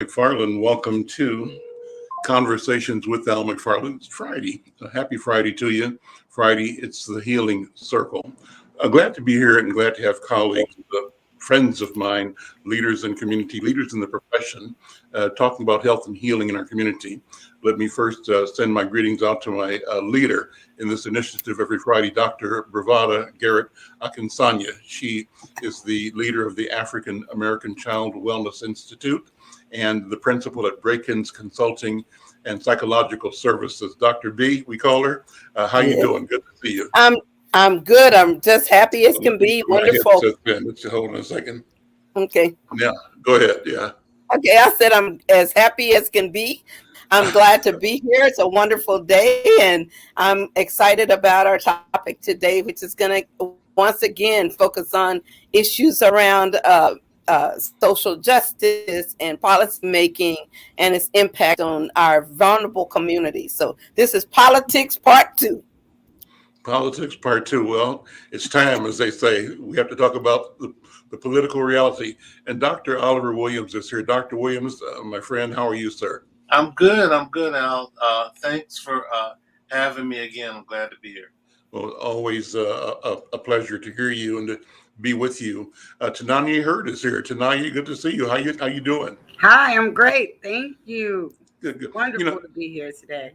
McFarlane. Welcome to Conversations with Al McFarlane. It's Friday. Happy Friday to you. Friday, it's the Healing Circle. Glad to be here and glad to have colleagues, friends of mine, leaders in community, leaders in the profession, talking about health and healing in our community. Let me first send my greetings out to my leader in this initiative every Friday, Dr. Bravada Garrett Akinsanya. She is the leader of the African American Child Wellness Institute and the principal at Breakins Consulting and Psychological Services. Dr. B, we call her. How you doing? Good to see you. I'm good. I'm just happy as can be. Wonderful. Hold on a second. Okay. Yeah, go ahead. Yeah. Okay, I said I'm as happy as can be. I'm glad to be here. It's a wonderful day, and I'm excited about our topic today, which is going to once again focus on issues around social justice and policy making and its impact on our vulnerable communities. So this is Politics Part 2. Politics Part 2. Well, it's time, as they say. We have to talk about the political reality. And Dr. Oliver Williams is here. Dr. Williams, my friend, how are you, sir? I'm good, Al. Thanks for having me again. I'm glad to be here. Well, always a pleasure to hear you and to be with you. Tananya Hurd is here. Tananya, good to see you. How you doing? Hi, I'm great. Thank you. Good. Wonderful to be here today.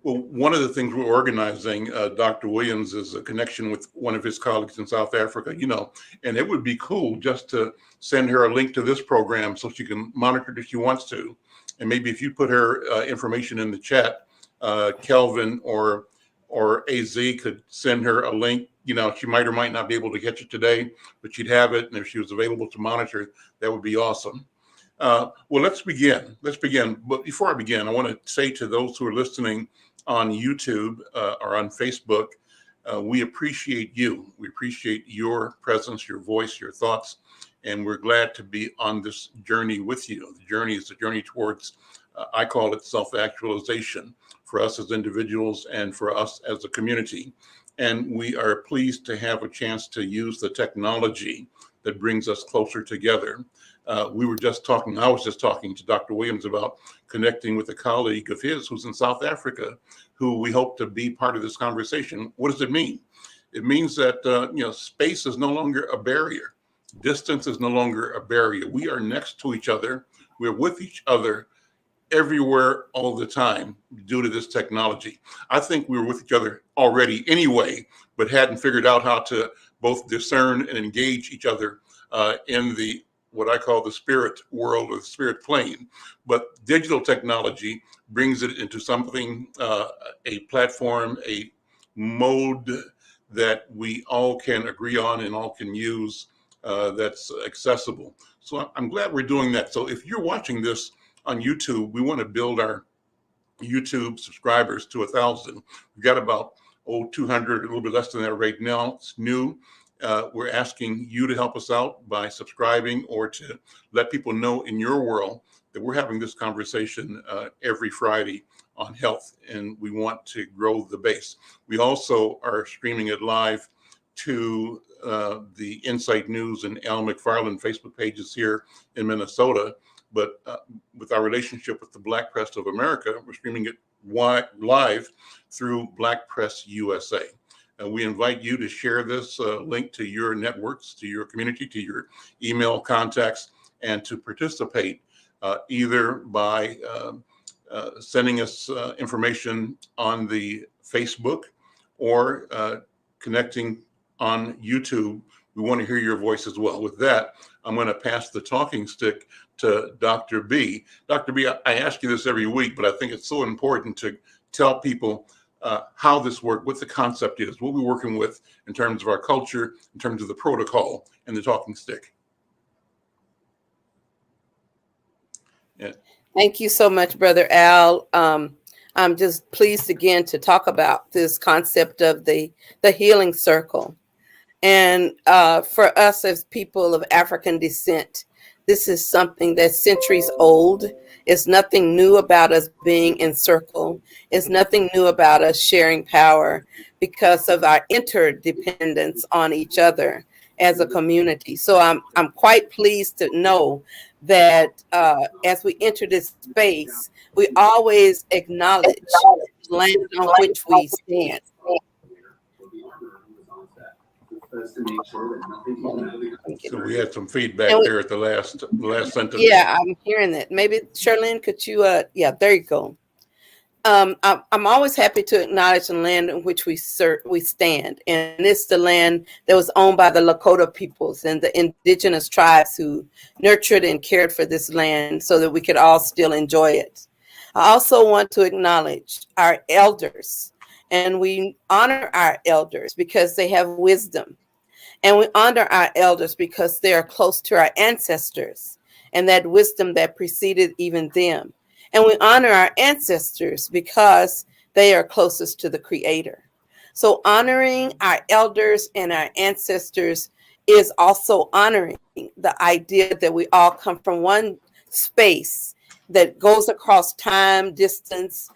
Well, one of the things we're organizing, Dr. Williams, is a connection with one of his colleagues in South Africa, and it would be cool just to send her a link to this program so she can monitor it if she wants to. And maybe if you put her information in the chat, Kelvin or AZ could send her a link. She might or might not be able to catch it today, but she'd have it. And if she was available to monitor, that would be awesome. Well, let's begin. But before I begin, I want to say to those who are listening on YouTube or on Facebook, we appreciate you. We appreciate your presence, your voice, your thoughts, and we're glad to be on this journey with you. The journey is a journey towards, I call it self-actualization for us as individuals and for us as a community. And we are pleased to have a chance to use the technology that brings us closer together. I was just talking to Dr. Williams about connecting with a colleague of his who's in South Africa, who we hope to be part of this conversation. What does it mean? It means that, space is no longer a barrier. Distance is no longer a barrier. We are next to each other. We're with each other everywhere, all the time, due to this technology. I think we were with each other already anyway, but hadn't figured out how to both discern and engage each other in the what I call the spirit world or the spirit plane. But digital technology brings it into something, a platform, a mode that we all can agree on and all can use that's accessible. So I'm glad we're doing that. So if you're watching this on YouTube, we want to build our YouTube subscribers to 1,000. We've got about 200, a little bit less than that right now. It's new. We're asking you to help us out by subscribing or to let people know in your world that we're having this conversation every Friday on health, and we want to grow the base. We also are streaming it live to the Insight News and Al McFarlane Facebook pages here in Minnesota. But with our relationship with the Black Press of America, we're streaming it live through Black Press USA. We invite you to share this link to your networks, to your community, to your email contacts, and to participate either by sending us information on the Facebook or connecting on YouTube. We want to hear your voice as well. With that, I'm going to pass the talking stick to Dr. B. Dr. B, I ask you this every week, but I think it's so important to tell people how this works, what the concept is, what we're working with in terms of our culture, in terms of the protocol and the talking stick. Yeah. Thank you so much, Brother Al. I'm just pleased again to talk about this concept of the healing circle. And for us as people of African descent, this is something that's centuries old. It's nothing new about us being in circle. It's nothing new about us sharing power because of our interdependence on each other. as a community. So I'm quite pleased to know that as we enter this space, we always acknowledge the land on which we stand. So we had some feedback And we, there at the last sentence. yeah, I'm hearing that. Maybe Charlene, could you? Yeah, there you go. I'm always happy to acknowledge the land in which we stand, and it's the land that was owned by the Lakota peoples and the indigenous tribes who nurtured and cared for this land so that we could all still enjoy it. I also want to acknowledge our elders, and we honor our elders because they have wisdom, and we honor our elders because they are close to our ancestors and that wisdom that preceded even them. And we honor our ancestors because they are closest to the Creator. So honoring our elders and our ancestors is also honoring the idea that we all come from one space that goes across time, distance,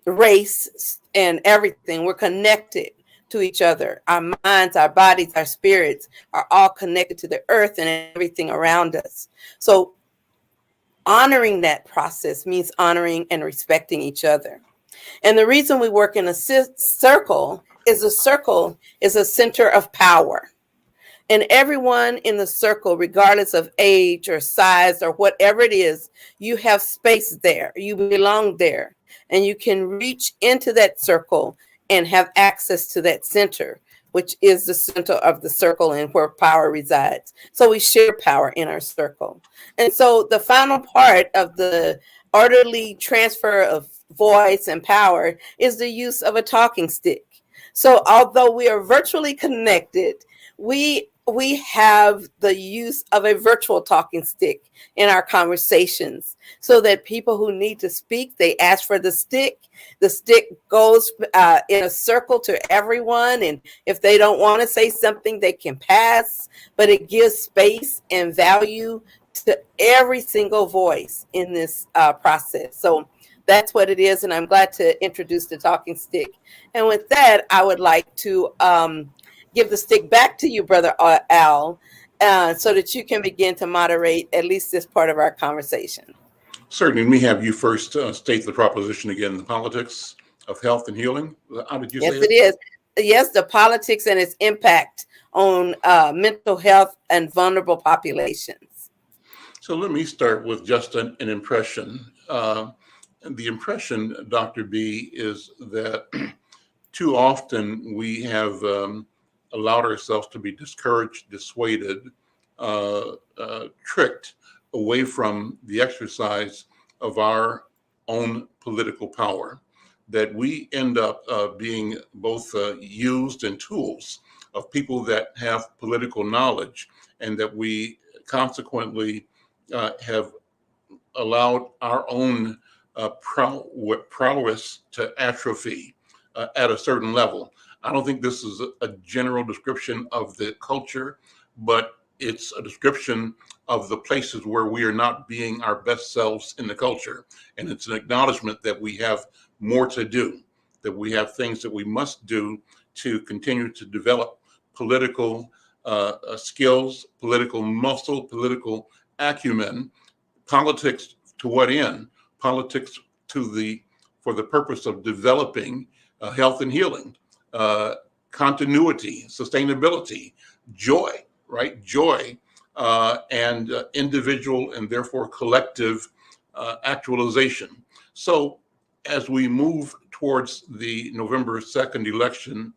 race, and everything. We're connected to each other. Our minds, our bodies, our spirits are all connected to the earth and everything around us. So honoring that process means honoring and respecting each other. And the reason we work in a circle is a center of power. And everyone in the circle, regardless of age or size or whatever it is, you have space there. You belong there. And you can reach into that circle and have access to that center, which is the center of the circle and where power resides. So we share power in our circle. And so the final part of the orderly transfer of voice and power is the use of a talking stick. So although we are virtually connected, we have the use of a virtual talking stick in our conversations so that people who need to speak, they ask for the stick. The stick goes in a circle to everyone. And if they don't want to say something, they can pass, but it gives space and value to every single voice in this process. So that's what it is. And I'm glad to introduce the talking stick. And with that, I would like to give the stick back to you, Brother Al, so that you can begin to moderate at least this part of our conversation. Certainly. Let me have you first state the proposition again, the politics of health and healing. How did you say it? Yes, it is. Yes, the politics and its impact on mental health and vulnerable populations. So let me start with just an impression. The impression, Dr. B, is that too often we have allowed ourselves to be discouraged, dissuaded, tricked away from the exercise of our own political power, that we end up being both used and tools of people that have political knowledge, and that we consequently have allowed our own prowess to atrophy at a certain level. I don't think this is a general description of the culture, but it's a description of the places where we are not being our best selves in the culture. And it's an acknowledgement that we have more to do, that we have things that we must do to continue to develop political skills, political muscle, political acumen. Politics to what end? Politics for the purpose of developing health and healing, continuity, sustainability, joy, right? Joy and individual and therefore collective actualization. So as we move towards the November 2nd election,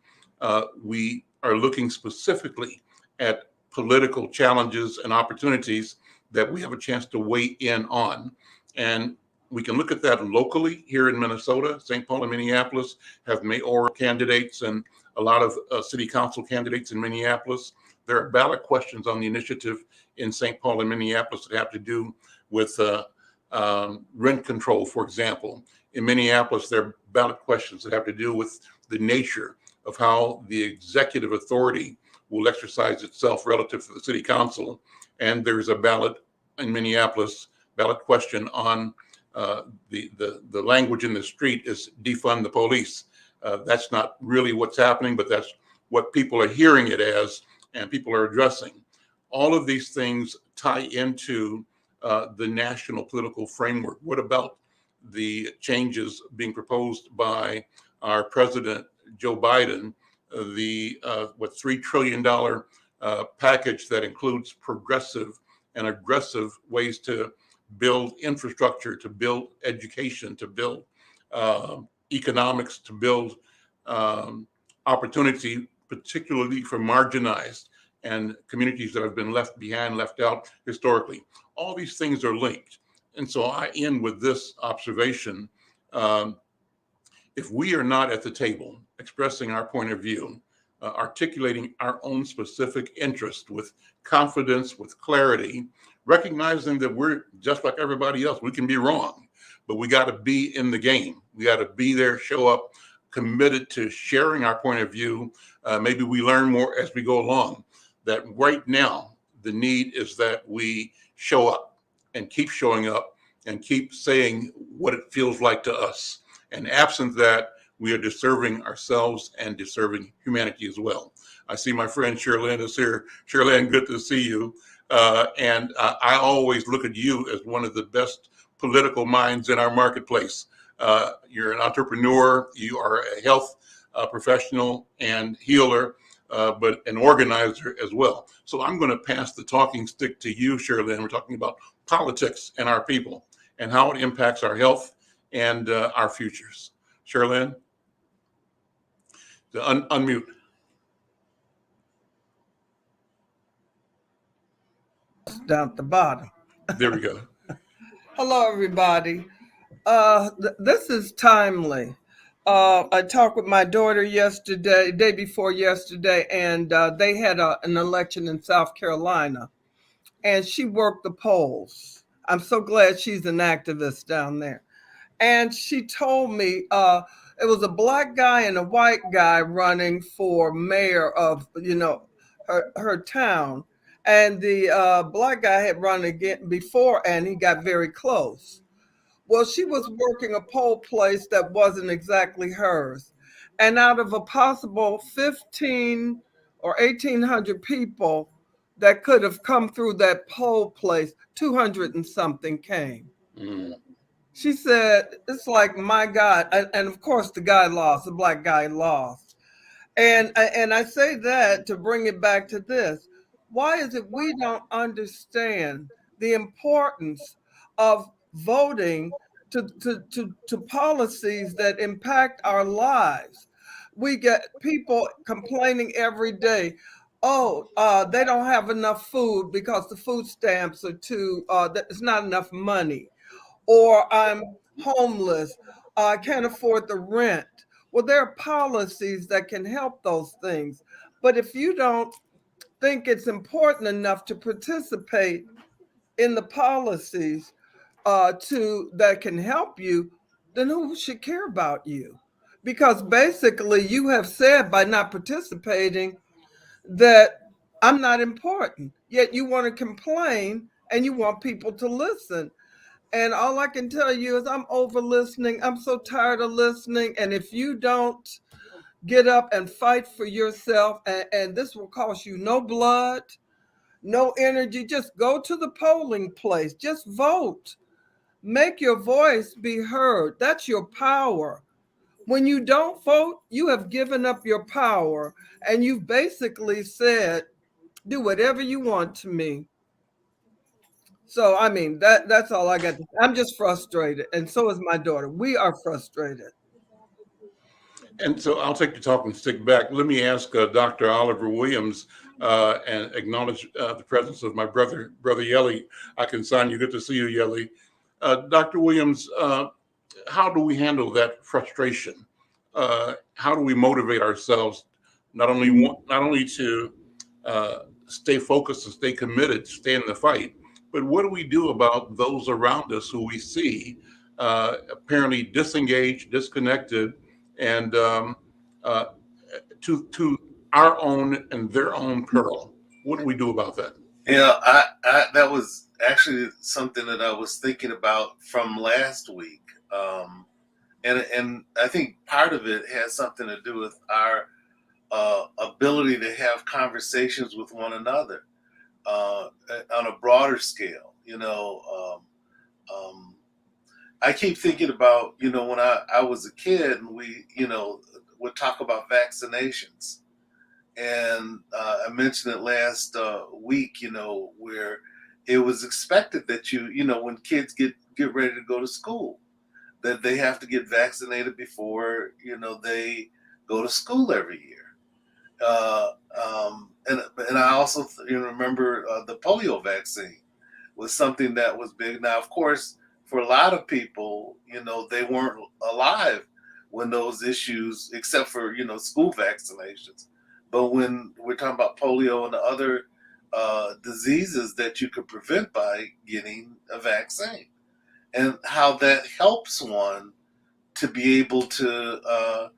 we are looking specifically at political challenges and opportunities that we have a chance to weigh in on. And we can look at that locally here in Minnesota. St. Paul and Minneapolis have mayoral candidates and a lot of city council candidates in Minneapolis. There are ballot questions on the initiative in St. Paul and Minneapolis that have to do with rent control, for example. In Minneapolis, there are ballot questions that have to do with the nature of how the executive authority will exercise itself relative to the city council. And there's a ballot in Minneapolis, ballot question on the language in the street is defund the police. That's not really what's happening, but that's what people are hearing it as. and people are addressing. All of these things tie into the national political framework. What about the changes being proposed by our president, Joe Biden, the $3 trillion package that includes progressive and aggressive ways to build infrastructure, to build education, to build economics, to build opportunity, particularly for marginalized and communities that have been left behind, left out historically. All these things are linked. And so I end with this observation. If we are not at the table expressing our point of view, articulating our own specific interest with confidence, with clarity, recognizing that we're just like everybody else, we can be wrong, but we got to be in the game. We got to be there, show up, committed to sharing our point of view. Maybe we learn more as we go along. That right now, the need is that we show up and keep showing up and keep saying what it feels like to us. And absent that, we are deserving ourselves and deserving humanity as well. I see my friend Shirlene is here. Shirlene, good to see you. And I always look at you as one of the best political minds in our marketplace. You're an entrepreneur, you are a health professional and healer, but an organizer as well. So I'm going to pass the talking stick to you, Shirlene. We're talking about politics and our people and how it impacts our health and our futures. Shirlene, unmute. Down at the bottom. There we go. Hello, everybody. This is timely. I talked with my daughter yesterday, day before yesterday, and they had an election in South Carolina, and she worked the polls. I'm so glad she's an activist down there. And she told me it was a black guy and a white guy running for mayor of, her town. And the black guy had run again before, and he got very close. Well, she was working a poll place that wasn't exactly hers. And out of a possible 15 or 1,800 people that could have come through that poll place, 200 and something came. Mm. She said, it's like, my God. And of course, the guy lost, the black guy lost. And I say that to bring it back to this. Why is it we don't understand the importance of voting to policies that impact our lives? We get people complaining every day, they don't have enough food because the food stamps are there's not enough money. Or I'm homeless, I can't afford the rent. Well, there are policies that can help those things. But if you don't think it's important enough to participate in the policies that can help you, then who should care about you? Because basically you have said by not participating that I'm not important, yet you want to complain and you want people to listen. And all I can tell you is I'm over listening. I'm so tired of listening. And if you don't get up and fight for yourself, and this will cost you no blood, no energy, just go to the polling place. Just vote. Make your voice be heard. That's your power. When you don't vote, you have given up your power. And you've basically said, do whatever you want to me. So, I mean, that's all I got. I'm just frustrated. And so is my daughter. We are frustrated. And so I'll take the talking stick back. Let me ask Dr. Oliver Williams and acknowledge the presence of my brother Yeli. I can sign you. Good to see you, Yeli. Dr. Williams, how do we handle that frustration? How do we motivate ourselves not only to stay focused and stay committed, stay in the fight, but what do we do about those around us who we see apparently disengaged, disconnected, and to our own and their own peril? What do we do about that? I that was actually something that I was thinking about from last week, and I think part of it has something to do with our ability to have conversations with one another on a broader scale. I keep thinking about, when I was a kid and we, would talk about vaccinations. And I mentioned it last week, where it was expected that when kids get ready to go to school, that they have to get vaccinated before, they go to school every year. Uh, and I also remember the polio vaccine was something that was big. Now, of course, for a lot of people, they weren't alive when those issues, except for school vaccinations. But when we're talking about polio and the other diseases that you could prevent by getting a vaccine, and how that helps one to be able to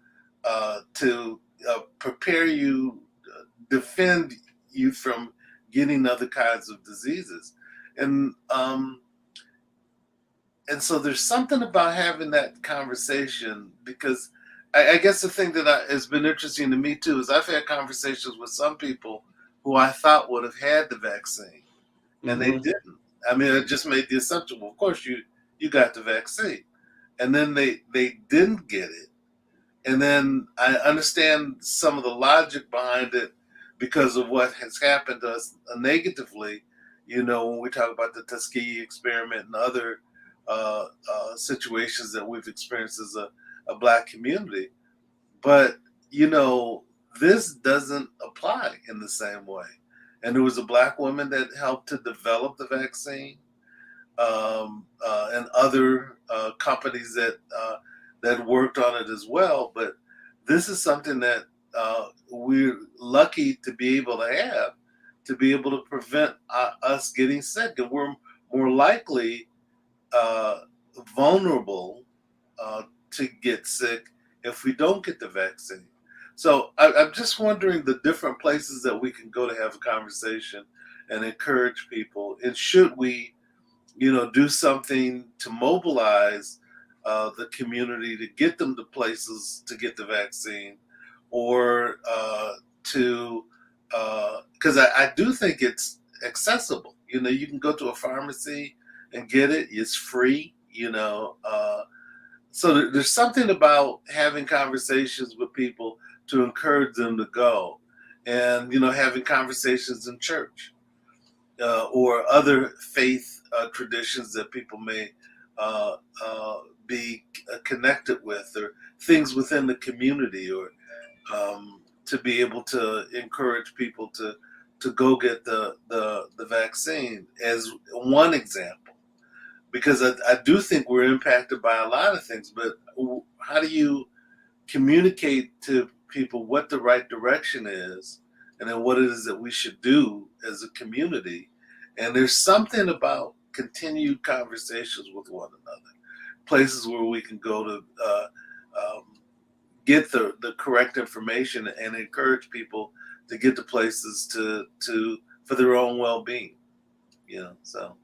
prepare you, defend you from getting other kinds of diseases, and and so there's something about having that conversation, because I guess the thing that has been interesting to me too is I've had conversations with some people who I thought would have had the vaccine and they didn't. I mean, I just made the assumption, well, of course you got the vaccine, and then they didn't get it. And then I understand some of the logic behind it because of what has happened to us negatively, when we talk about the Tuskegee experiment and other situations that we've experienced as a Black community. But, this doesn't apply in the same way. And there was a Black woman that helped to develop the vaccine, and other companies that worked on it as well. But this is something that we're lucky to be able to prevent us getting sick, and we're more likely vulnerable to get sick if we don't get the vaccine. So I'm just wondering the different places that we can go to have a conversation and encourage people. And should we, do something to mobilize the community to get them to places to get the vaccine, or because I do think it's accessible. You can go to a pharmacy and get it. It's free. So there's something about having conversations with people to encourage them to go, and having conversations in church or other faith traditions that people may be connected with, or things within the community, or to be able to encourage people to go get the vaccine as one example. Because I do think we're impacted by a lot of things, but how do you communicate to people what the right direction is, and then what it is that we should do as a community? And there's something about continued conversations with one another, places where we can go to get the correct information and encourage people to get to places for their own well-being. So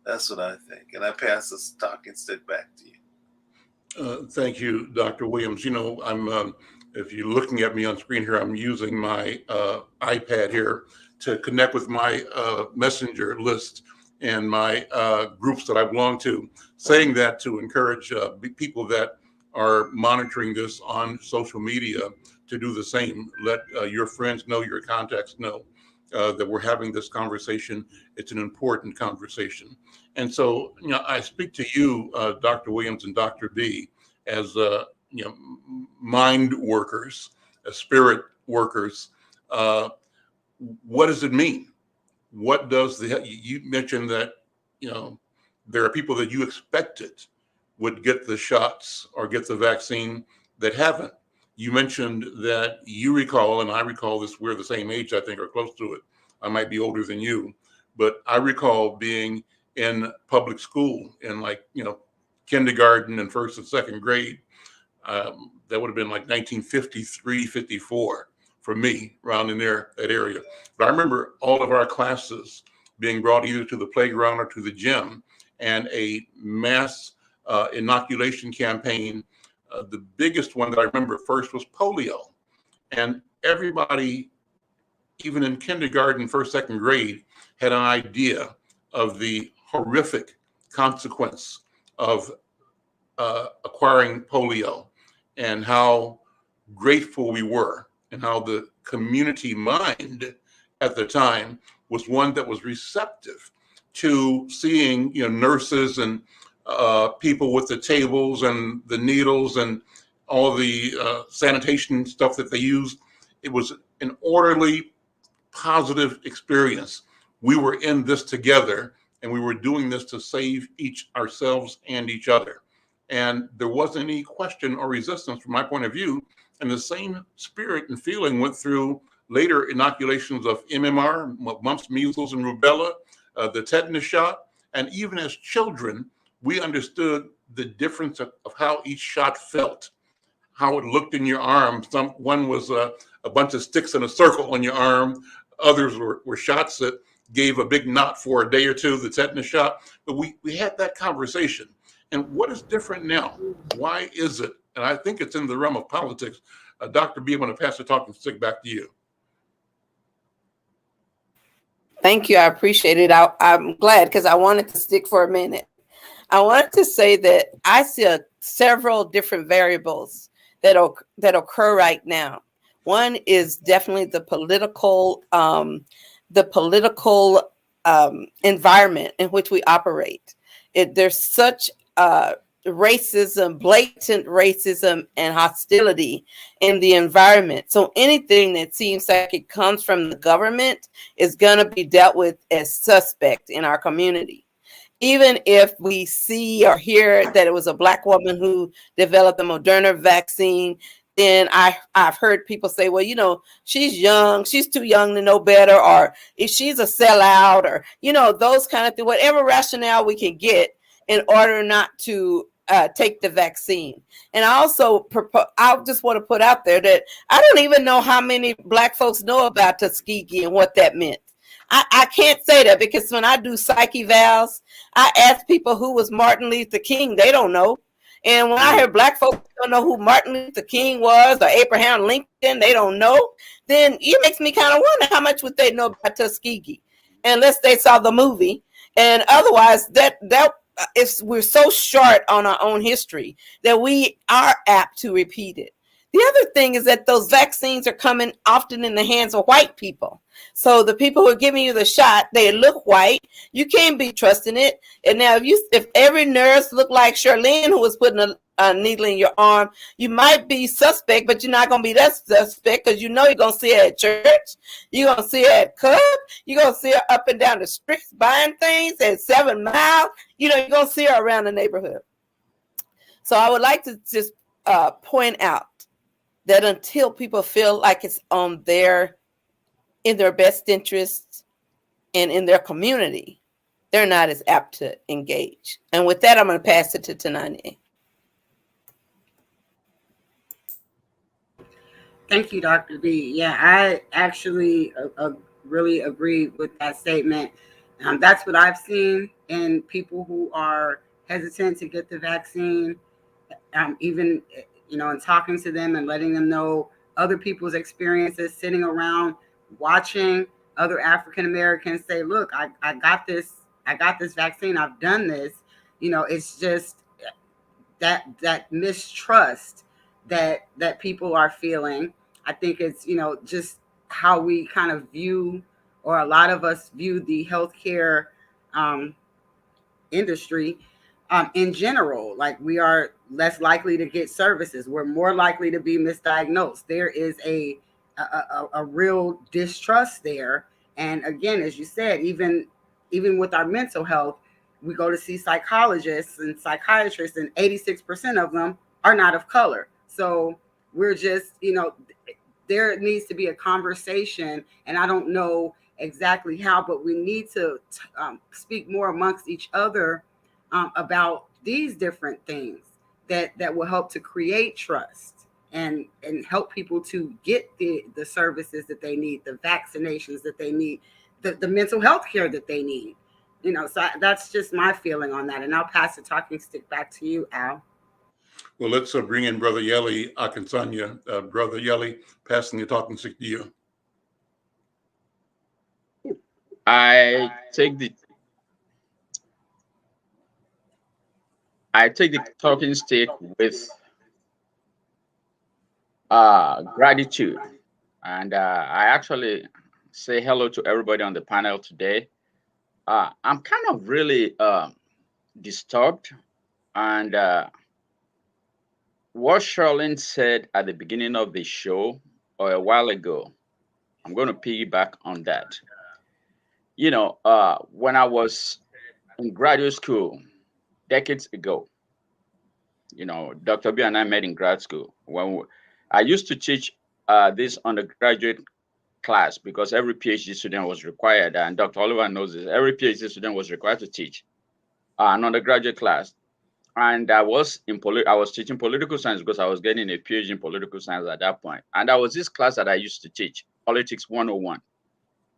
that's what I think. And I pass this talking stick back to you. Thank you, Dr. Williams. I'm if you're looking at me on screen here, I'm using my iPad here to connect with my messenger list and my groups that I belong to, saying that to encourage people that are monitoring this on social media to do the same. Let your friends know, your contacts know that we're having this conversation. It's an important conversation. And so, I speak to you, Dr. Williams and Dr. B, as mind workers, spirit workers. What does it mean? What does you mentioned that, there are people that you expected would get the shots or get the vaccine that haven't. You mentioned that you recall, and I recall this, we're the same age, I think, or close to it. I might be older than you, but I recall being in public school in kindergarten and first and second grade. That would have been like 1953, 54 for me, around in there, that area. But I remember all of our classes being brought either to the playground or to the gym, and a mass inoculation campaign. The biggest one that I remember first was polio. And everybody, even in kindergarten, first, second grade, had an idea of the horrific consequence of acquiring polio, and how grateful we were, and how the community mind at the time was one that was receptive to seeing, nurses and people with the tables and the needles and all the sanitation stuff that they used. It was an orderly, positive experience. We were in this together, and we were doing this to save ourselves and each other. And there wasn't any question or resistance from my point of view. And the same spirit and feeling went through later inoculations of MMR, mumps, measles, and rubella, the tetanus shot. And even as children, we understood the difference of how each shot felt, how it looked in your arm. One was a bunch of sticks in a circle on your arm. Others were shots that gave a big knot for a day or two, the tetanus shot. But we had that conversation. And what is different now? Why is it? And I think it's in the realm of politics. Dr. B, I'm going to pass the talking stick back to you. Thank you. I appreciate it. I'm glad, because I wanted to stick for a minute. I wanted to say that I see several different variables that occur right now. One is definitely the political environment in which we operate. There's such racism, blatant racism and hostility in the environment. So anything that seems like it comes from the government is going to be dealt with as suspect in our community. Even if we see or hear that it was a Black woman who developed the Moderna vaccine, then I've heard people say, well, she's young, she's too young to know better, or if she's a sellout, or, those kind of things, whatever rationale we can get in order not to take the vaccine. And I just want to put out there that I don't even know how many Black folks know about Tuskegee and what that meant. I can't say that, because when I do psych evals, I ask people who was Martin Luther King. They don't know. And when I hear Black folks don't know who Martin Luther King was, or Abraham Lincoln, they don't know, then it makes me kind of wonder how much would they know about Tuskegee, unless they saw the movie. And otherwise, we're so short on our own history that we are apt to repeat it. The other thing is that those vaccines are coming often in the hands of white people. So the people who are giving you the shot, they look white. You can't be trusting it. And now if every nurse looked like Charlene, who was putting a needle in your arm, you might be suspect, but you're not going to be that suspect, because you're going to see her at church. You're going to see her at club. You're going to see her up and down the streets buying things at 7 Mile. You're going to see her around the neighborhood. So I would like to just point out that until people feel like it's in their best interests and in their community, they're not as apt to engage. And with that, I'm going to pass it to Tanani. Thank you, Dr. B. Yeah, I actually really agree with that statement. That's what I've seen in people who are hesitant to get the vaccine, even in talking to them and letting them know other people's experiences, sitting around watching other African Americans say, look, I got this vaccine, I've done this. It's just that mistrust that people are feeling. I think it's, just how we kind of view, or a lot of us view, the healthcare industry in general. Like, we are less likely to get services. We're more likely to be misdiagnosed. There is a real distrust there. And again, as you said, even with our mental health, we go to see psychologists and psychiatrists, and 86% of them are not of color. So we're just, there needs to be a conversation, and I don't know exactly how, but we need to speak more amongst each other about these different things that will help to create trust and help people to get the services that they need, the vaccinations that they need, the mental health care that they need. So that's just my feeling on that. And I'll pass the talking stick back to you, Al. Well, let's bring in Brother Yeli Akinsanya. Brother Yeli, passing the talking stick to you. I take the talking stick with gratitude, and I actually say hello to everybody on the panel today. I'm kind of really disturbed, and what Charlene said at the beginning of the show or a while ago, I'm going to piggyback on that. You know, when I was in graduate school decades ago, you know, Dr. B and I met in grad school. I used to teach this undergraduate class because every PhD student was required, and Dr. Oliver knows this, every PhD student was required to teach an undergraduate class. And I was teaching political science because I was getting a PhD in political science at that point. And that was this class that I used to teach, Politics 101.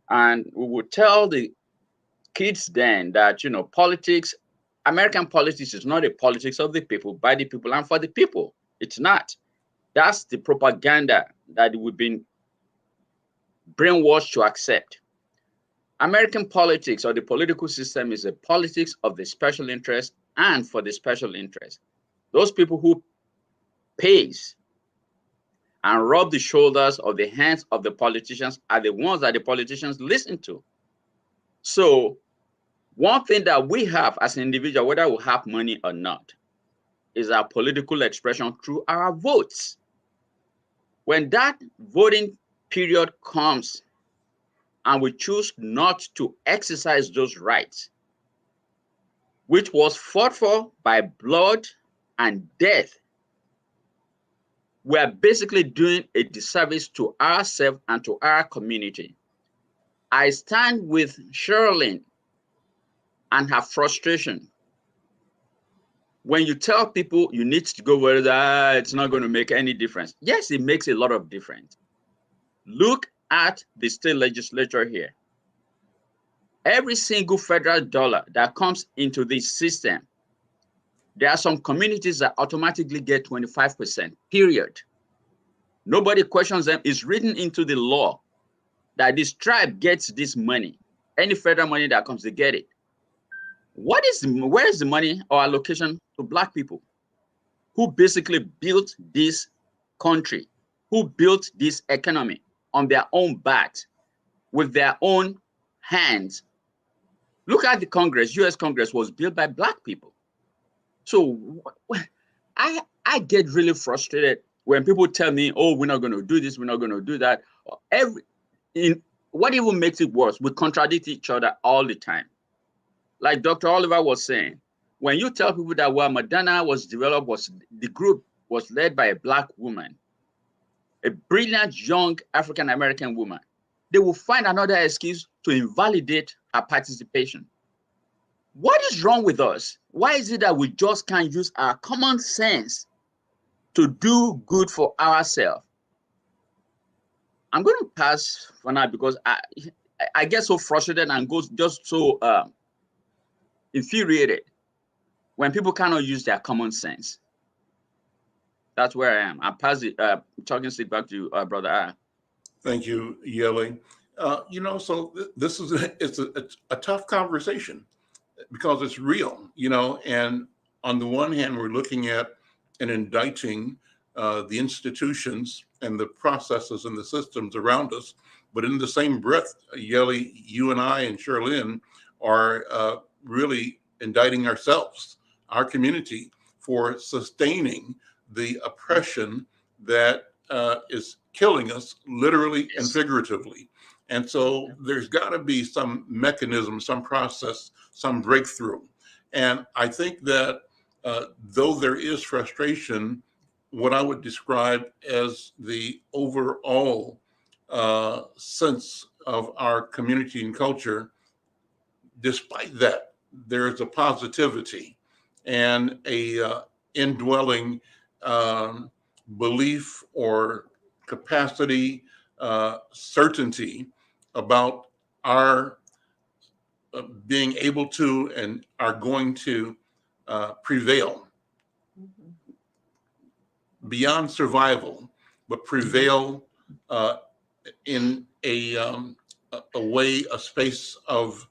And we would tell the kids then that, you know, American politics is not a politics of the people, by the people, and for the people. It's not. That's the propaganda that we've been brainwashed to accept. American politics, or the political system, is a politics of the special interest and for the special interest. Those people who pays and rub the shoulders of the hands of the politicians are the ones that the politicians listen to. So one thing that we have as an individual, whether we have money or not, is our political expression through our votes. When that voting period comes and we choose not to exercise those rights, which was fought for by blood and death, we are basically doing a disservice to ourselves and to our community. I stand with Sherilyn and her frustration. When you tell people you need to go where it's not going to make any difference. Yes, it makes a lot of difference. Look at the state legislature here. Every single federal dollar that comes into this system, there are some communities that automatically get 25%, period. Nobody questions them. It's written into the law that this tribe gets this money. Any federal money that comes, they get it. Where is the money or allocation to Black people who basically built this country, who built this economy on their own backs, with their own hands? Look at the Congress. US Congress was built by Black people. So I get really frustrated when people tell me, oh, we're not going to do this, we're not going to do that. What even makes it worse, we contradict each other all the time. Like Dr. Oliver was saying, when you tell people that Madonna was developed, the group was led by a Black woman, a brilliant young African-American woman, they will find another excuse to invalidate her participation. What is wrong with us? Why is it that we just can't use our common sense to do good for ourselves? I'm going to pass for now because I get so frustrated and go just so infuriated when people cannot use their common sense. That's where I am. I pass the talking stick back to you, Brother R. Thank you, Yeli. So this is it's a tough conversation because it's real, and on the one hand, we're looking at and indicting the institutions and the processes and the systems around us. But in the same breath, Yeli, you and I and Sherilyn are really indicting ourselves, our community, for sustaining the oppression that is killing us literally and figuratively. And so there's got to be some mechanism, some process, some breakthrough. And I think that though there is frustration, what I would describe as the overall sense of our community and culture, despite that, there is a positivity and a indwelling belief or capacity, certainty about our being able to and are going to prevail. beyond survival, but prevail in a way, a space of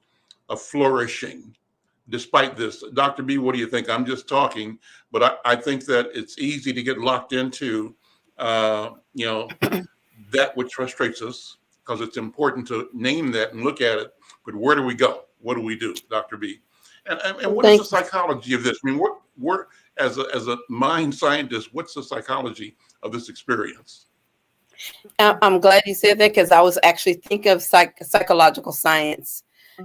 flourishing despite this. Dr. B, what do you think? I'm just talking, but I think that it's easy to get locked into, that which frustrates us, because it's important to name that and look at it. But where do we go? What do we do, Dr. B? And what is the psychology of this? I mean, what as a mind scientist, what's the psychology of this experience? I'm glad you said that, because I was actually thinking of psychological science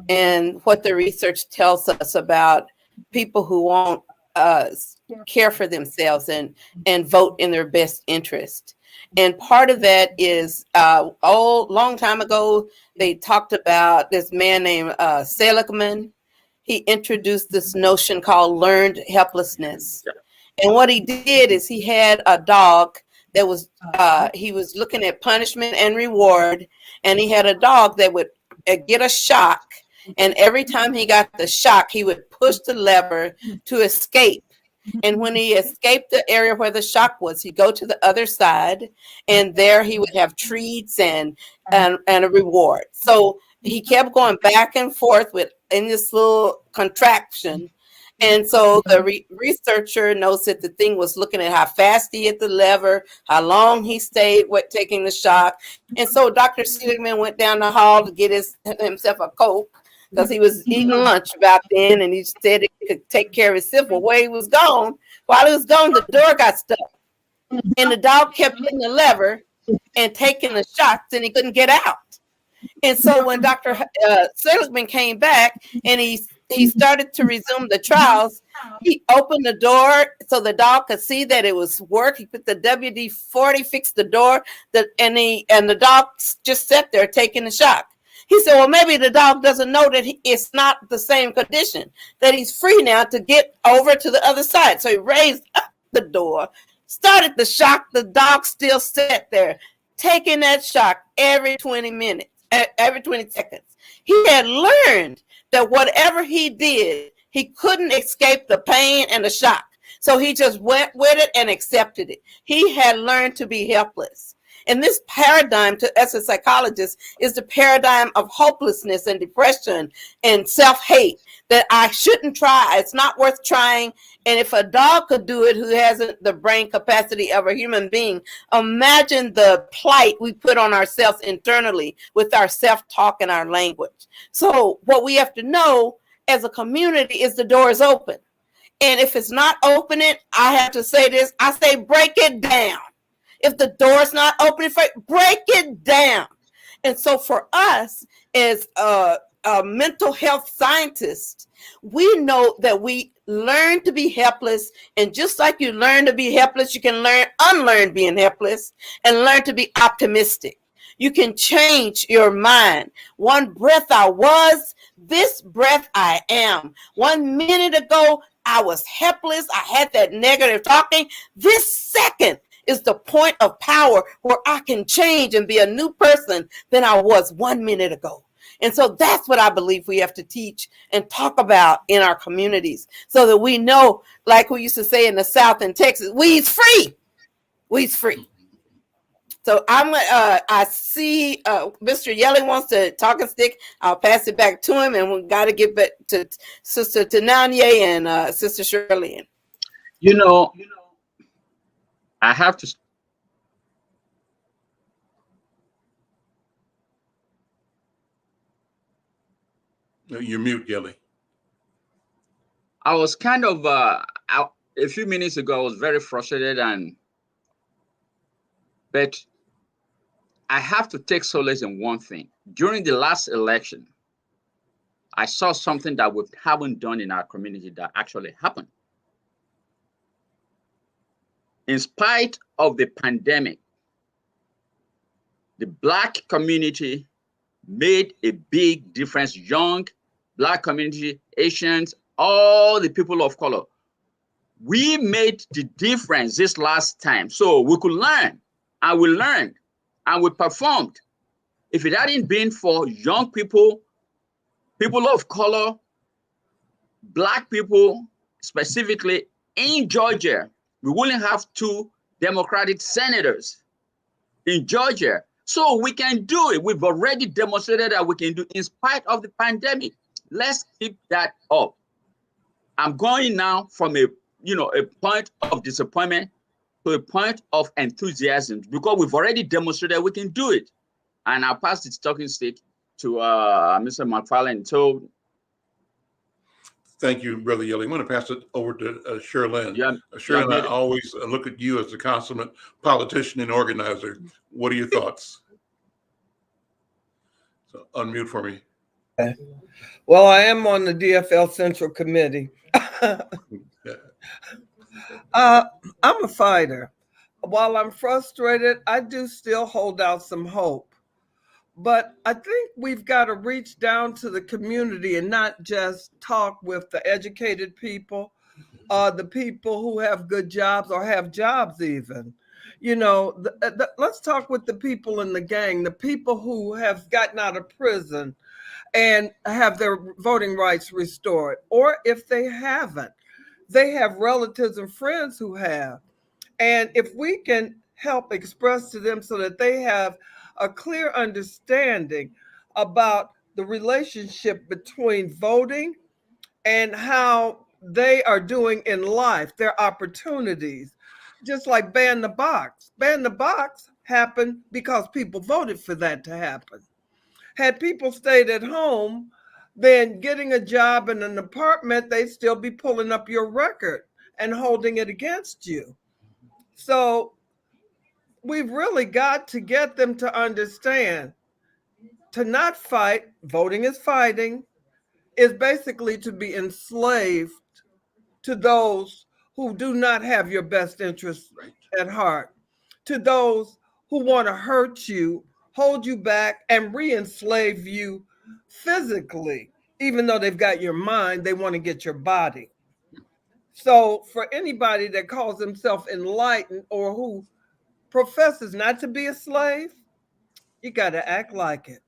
and what the research tells us about people who won't care for themselves and vote in their best interest. And part of that is, long time ago, they talked about this man named Seligman. He introduced this notion called learned helplessness. And what he did is he had a dog that was, he was looking at punishment and reward. And he had a dog that would get a shock. And every time he got the shock, he would push the lever to escape. And when he escaped the area where the shock was, he'd go to the other side, and there he would have treats and a reward. So he kept going back and forth in this little contraction. And so the researcher knows that the thing was looking at how fast he hit the lever, how long he stayed taking the shock. And so Dr. Seligman went down the hall to get himself a Coke, because he was eating lunch about then, and he said he could take care of himself. Well, while he was gone, the door got stuck. And the dog kept hitting the lever and taking the shots, and he couldn't get out. And so when Dr. Seligman came back and he started to resume the trials, he opened the door so the dog could see that it was work. He put the WD-40, fixed the door, and the dog just sat there taking the shock. He said, well, maybe the dog doesn't know that it's not the same condition, that he's free now to get over to the other side. So he raised up the door, started the shock. The dog still sat there, taking that shock every 20 seconds. He had learned that whatever he did, he couldn't escape the pain and the shock. So he just went with it and accepted it. He had learned to be helpless. And this paradigm, as a psychologist, is the paradigm of hopelessness and depression and self-hate, that I shouldn't try. It's not worth trying. And if a dog could do it who hasn't the brain capacity of a human being, imagine the plight we put on ourselves internally with our self-talk and our language. So what we have to know as a community is the door is open. And if it's not opening, I have to say this, I say break it down. If the door's not open, break it down. And so for us as a mental health scientist, we know that we learn to be helpless. And just like you learn to be helpless, you can unlearn being helpless and learn to be optimistic. You can change your mind. One breath I was, this breath I am. 1 minute ago, I was helpless. I had that negative talking. This second is the point of power where I can change and be a new person than I was 1 minute ago. And so that's what I believe we have to teach and talk about in our communities, so that we know, like we used to say in the South in Texas, we's free. We's free. So I see Mr. Yelling wants to talk and stick. I'll pass it back to him, and we got to get back to Sister Tananya and Sister Shirley. I have to. You're mute, Gilly. I was kind of a few minutes ago. I was very frustrated, but I have to take solace in one thing. During the last election, I saw something that we haven't done in our community that actually happened. In spite of the pandemic, the Black community made a big difference. Young Black community, Asians, all the people of color. We made the difference this last time. So we could learn, and we learned, and we performed. If it hadn't been for young people, people of color, Black people, specifically in Georgia, we wouldn't have 2 Democratic senators in Georgia. So we can do it. We've already demonstrated that we can do it in spite of the pandemic. Let's keep that up. I'm going now from a point of disappointment to a point of enthusiasm because we've already demonstrated we can do it. And I'll pass the talking stick to Mr. McFarlane. So, thank you, Brother Yelly. I'm going to pass it over to Sherlyn. Sherlyn, I always look at you as a consummate politician and organizer. What are your thoughts? So unmute for me. Okay. Well, I am on the DFL Central Committee. I'm a fighter. While I'm frustrated, I do still hold out some hope. But I think we've got to reach down to the community and not just talk with the educated people, the people who have good jobs or have jobs even. Let's talk with the people in the gang, the people who have gotten out of prison and have their voting rights restored. Or if they haven't, they have relatives and friends who have. And if we can help express to them so that they have a clear understanding about the relationship between voting and how they are doing in life, their opportunities, just like ban the box. Ban the box happened because people voted for that to happen. Had people stayed at home, then getting a job in an apartment, they'd still be pulling up your record and holding it against you. So we've really got to get them to understand to not fight, voting is fighting, is basically to be enslaved to those who do not have your best interests at heart, to those who want to hurt you, hold you back, and re-enslave you physically. Even though they've got your mind, they want to get your body. So for anybody that calls himself enlightened or who professes not to be a slave, you got to act like it.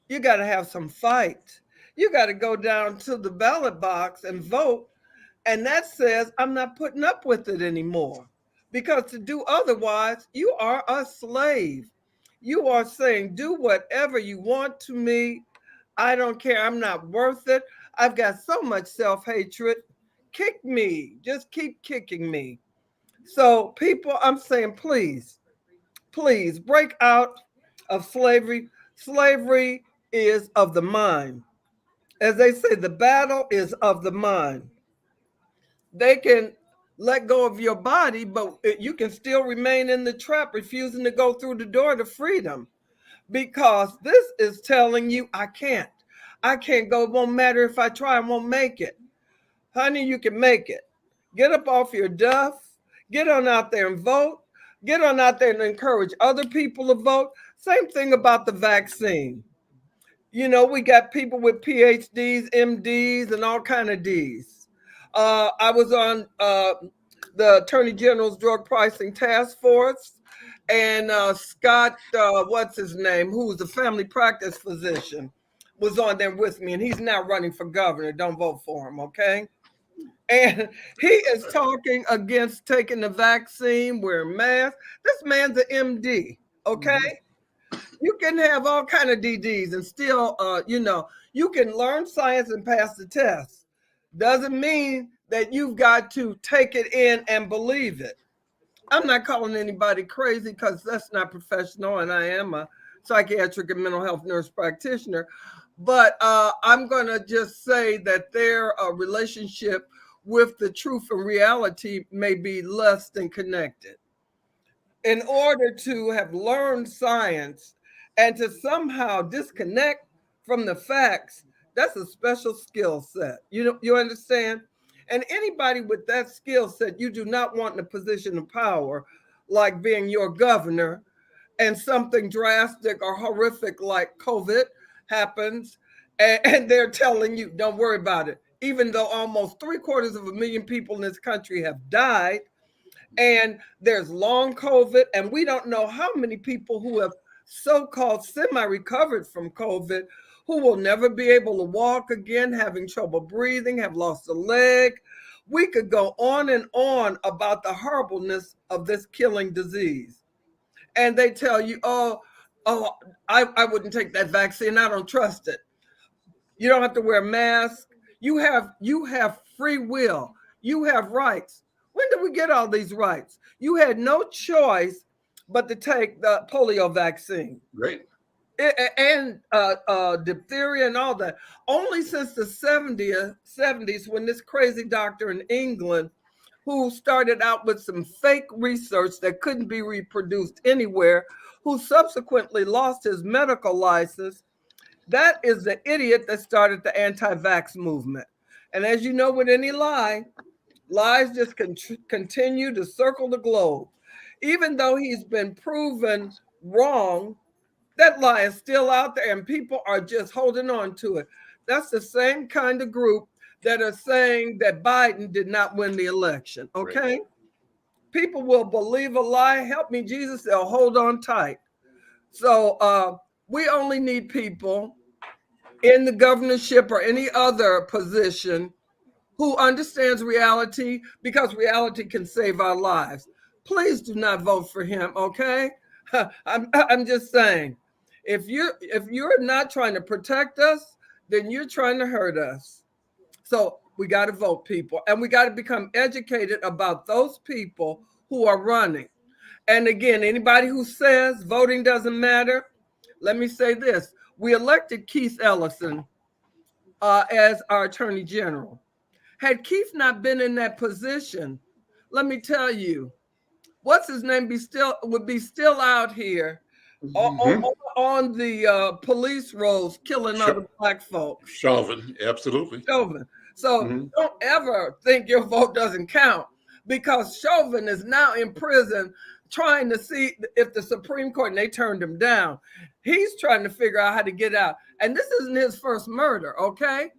You got to have some fight. You got to go down to the ballot box and vote. And that says, I'm not putting up with it anymore. Because to do otherwise, you are a slave. You are saying, do whatever you want to me. I don't care. I'm not worth it. I've got so much self-hatred. Kick me. Just keep kicking me. So people, I'm saying, please break out of slavery. Slavery is of the mind. As they say, the battle is of the mind. They can let go of your body, but you can still remain in the trap, refusing to go through the door to freedom. Because this is telling you, I can't go. It won't matter if I try, I won't make it. Honey, you can make it. Get up off your duff. Get on out there and vote. Get on out there and encourage other people to vote. Same thing about the vaccine. We got people with PhDs, MDs, and all kind of Ds. I was on the Attorney General's Drug Pricing Task Force, and Scott, what's his name, who was a family practice physician, was on there with me, and he's now running for governor. Don't vote for him, okay? And he is talking against taking the vaccine, wearing masks. This man's an MD, okay? Mm-hmm. You can have all kind of DDs and still, you can learn science and pass the test. Doesn't mean that you've got to take it in and believe it. I'm not calling anybody crazy because that's not professional, and I am a psychiatric and mental health nurse practitioner. But I'm going to just say that their relationship with the truth and reality may be less than connected. In order to have learned science and to somehow disconnect from the facts, that's a special skill set. You understand? And anybody with that skill set, you do not want in a position of power, like being your governor, and something drastic or horrific like COVID happens, and they're telling you, don't worry about it. Even though almost 750,000 people in this country have died, and there's long COVID, and we don't know how many people who have so-called semi-recovered from COVID who will never be able to walk again, having trouble breathing, have lost a leg. We could go on and on about the horribleness of this killing disease. And they tell you, I wouldn't take that vaccine. I don't trust it. You don't have to wear a mask. You have free will. You have rights. When did we get all these rights? You had no choice but to take the polio vaccine. Right. And diphtheria and all that. Only since the 70s, when this crazy doctor in England, who started out with some fake research that couldn't be reproduced anywhere, who subsequently lost his medical license, that is the idiot that started the anti-vax movement. And as you know, with any lie, lies just continue to circle the globe. Even though he's been proven wrong, that lie is still out there and people are just holding on to it. That's the same kind of group that are saying that Biden did not win the election, okay? Right. People will believe a lie. Help me, Jesus, they'll hold on tight. So we only need people in the governorship or any other position who understands reality, because reality can save our lives. Please do not vote for him, okay? I'm just saying, if you're not trying to protect us, then you're trying to hurt us. So we got to vote, people, and we got to become educated about those people who are running. And again, anybody who says voting doesn't matter, let me say this. We elected Keith Ellison as our Attorney General. Had Keith not been in that position, let me tell you, what's his name would be still out here on the police rolls killing other black folks. Chauvin, absolutely. Chauvin. So don't ever think your vote doesn't count, because Chauvin is now in prison trying to see if the Supreme Court, and they turned him down. He's trying to figure out how to get out. And this isn't his first murder, okay?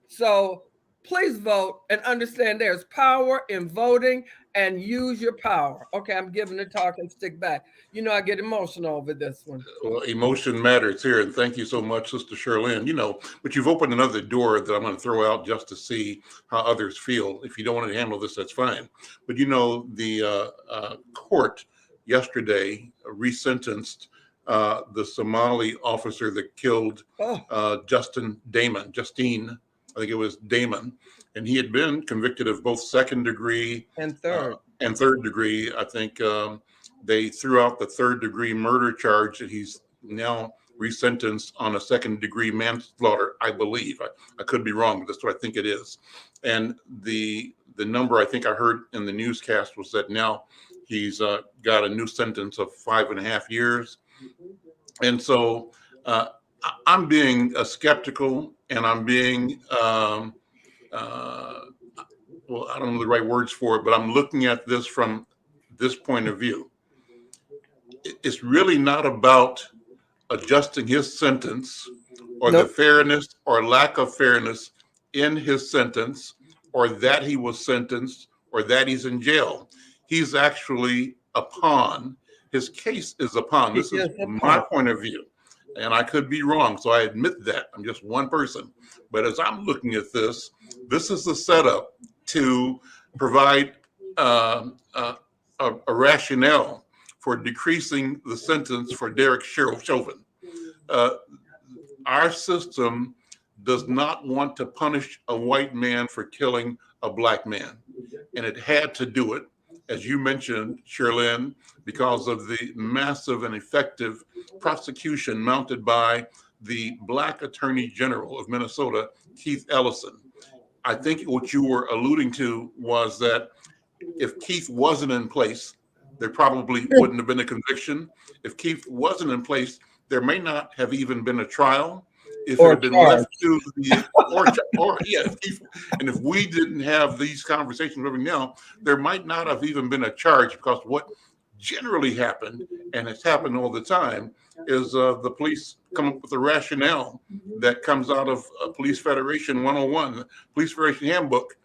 So please vote and understand there's power in voting, and use your power. Okay, I'm giving the talk and stick back. You know, I get emotional over this one. Well, emotion matters here. And thank you so much, Sister Charlene. You know, but you've opened another door that I'm going to throw out just to see how others feel. If you don't want to handle this, that's fine. But, you know, the court yesterday resentenced the Somali officer that killed Justine, I think it was Damon. And he had been convicted of both second degree and third degree. I think they threw out the third degree murder charge that he's now resentenced on a second degree manslaughter, I believe. I could be wrong, but that's what I think it is. And the number I think I heard in the newscast was that now he's got a new sentence of 5.5 years. And so I'm being skeptical, and I'm being well, I don't know the right words for it, but I'm looking at this from this point of view. It's really not about adjusting his sentence or the fairness or lack of fairness in his sentence, or that he was sentenced, or that he's in jail. He's actually a pawn. His case is a pawn. This is my point of view. And I could be wrong, so I admit that. I'm just one person. But as I'm looking at this, this is the setup to provide a rationale for decreasing the sentence for Derek Chauvin. Our system does not want to punish a white man for killing a black man. And it had to do it, as you mentioned, Charlene, because of the massive and effective prosecution mounted by the Black Attorney General of Minnesota, Keith Ellison. I think what you were alluding to was that if Keith wasn't in place, there probably wouldn't have been a conviction. If Keith wasn't in place, there may not have even been a trial. If it had been left to the and if we didn't have these conversations right now, there might not have even been a charge, because what generally happened, and it's happened all the time, is the police come up with a rationale that comes out of Police Federation 101, Police Federation Handbook.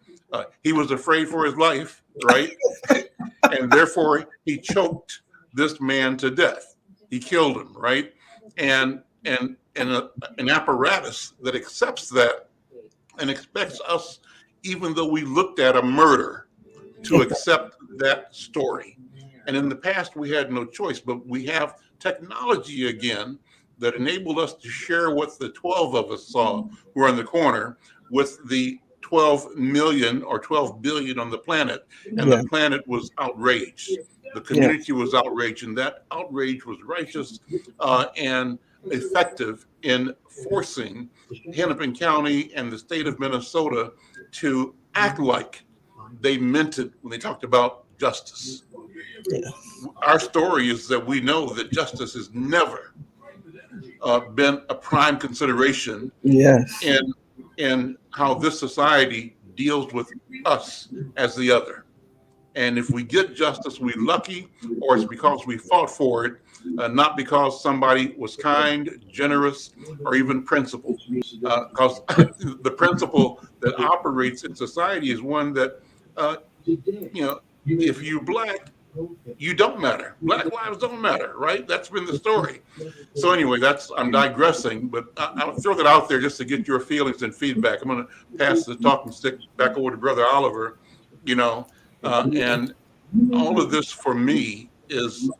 He was afraid for his life, right? And therefore he choked this man to death. He killed him, right? And an apparatus that accepts that and expects us, even though we looked at a murder, to accept that story. And in the past, we had no choice, but we have technology again that enabled us to share what the 12 of us saw who are in the corner with the 12 million or 12 billion on the planet. And the planet was outraged. The community was outraged, and that outrage was righteous and effective in forcing Hennepin County and the state of Minnesota to act like they meant it when they talked about justice. Yeah. Our story is that we know that justice has never been a prime consideration in how this society deals with us as the other. And if we get justice, we're lucky, or it's because we fought for it, not because somebody was kind, generous, or even principled. Because the principle that operates in society is one that, if you're Black, you don't matter. Black lives don't matter, right? That's been the story. So anyway, I'm digressing, but I'll throw that out there just to get your feelings and feedback. I'm going to pass the talking stick back over to Brother Oliver, and all of this for me is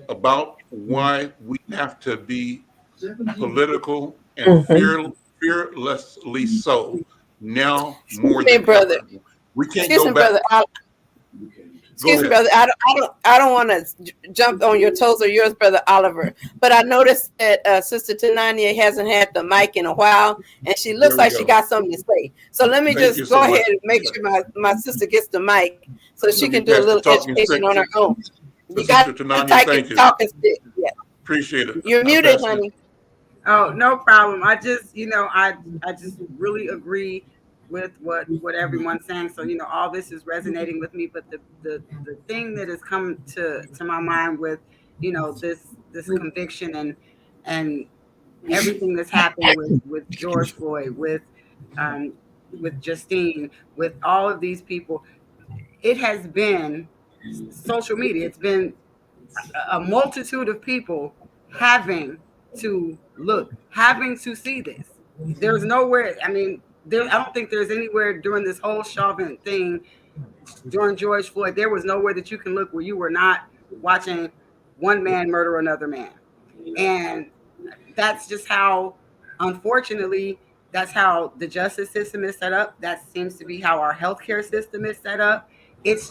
about why we have to be political and fearlessly so now more than brother. ever. We can't Excuse go me, back. brother. Excuse me, brother. I don't want to jump on your toes or yours, Brother Oliver. But I noticed that Sister Tanania hasn't had the mic in a while, and she looks like she got something to say. So let me just go ahead and make sure my sister gets the mic so she can do a little education on her own. You got to take a talking stick. Yeah. Appreciate it. You're muted, honey. Oh, no problem. I just really agree with what everyone's saying. So, all this is resonating with me. But the thing that has come to my mind with, this conviction and everything that's happened with George Floyd, with Justine, with all of these people, it has been social media. It's been a multitude of people having to look, having to see this. There's nowhere, I don't think there's anywhere during this whole Chauvin thing, during George Floyd, there was nowhere that you can look where you were not watching one man murder another man. And that's just how, unfortunately, that's how the justice system is set up. That seems to be how our healthcare system is set up. It's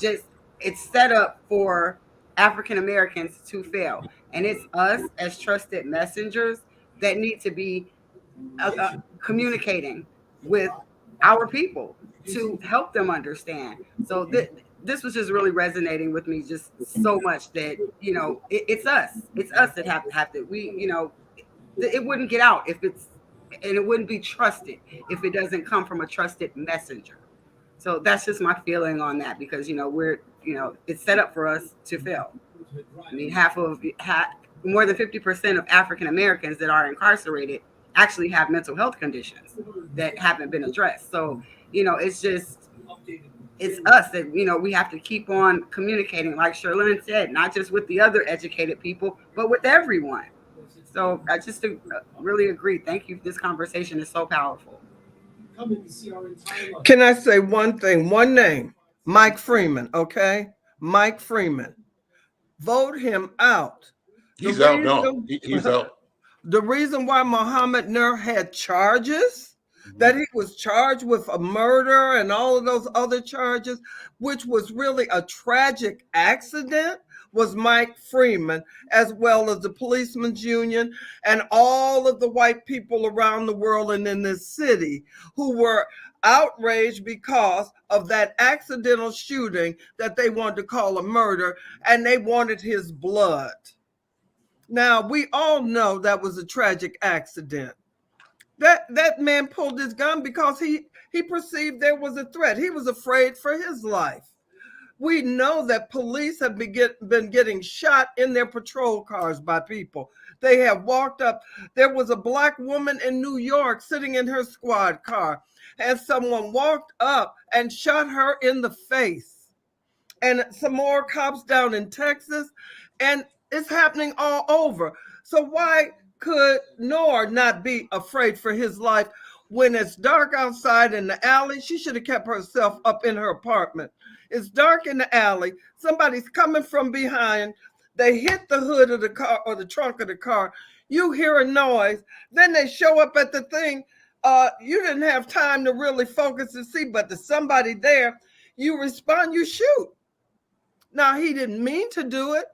set up for African Americans to fail. And it's us as trusted messengers that need to be communicating with our people to help them understand. So this was just really resonating with me just so much that, it's us that have to, it wouldn't get out and it wouldn't be trusted if it doesn't come from a trusted messenger. So that's just my feeling on that, because, it's set up for us to fail. More than 50% of African Americans that are incarcerated actually have mental health conditions that haven't been addressed. So, it's us that, we have to keep on communicating, like Sherlyn said, not just with the other educated people, but with everyone. So I just really agree. Thank you. This conversation is so powerful. Can I say one thing? One name, Mike Freeman. Okay, Mike Freeman. Vote him out. He's out. No, he's out. The reason why Mohammed Nur had charges, that he was charged with a murder and all of those other charges, which was really a tragic accident, was Mike Freeman, as well as the Policemen's Union and all of the white people around the world and in this city who were outraged because of that accidental shooting that they wanted to call a murder, and they wanted his blood. Now, we all know that was a tragic accident. That man pulled his gun because he perceived there was a threat. He was afraid for his life. We know that police have been getting shot in their patrol cars by people. They have walked up. There was a Black woman in New York sitting in her squad car, and someone walked up and shot her in the face. And some more cops down in Texas, and it's happening all over. So why could Nor not be afraid for his life when it's dark outside in the alley? She should have kept herself up in her apartment. It's dark in the alley. Somebody's coming from behind. They hit the hood of the car or the trunk of the car. You hear a noise. Then they show up at the thing. You didn't have time to really focus and see, but there's somebody there. You respond, you shoot. Now, he didn't mean to do it.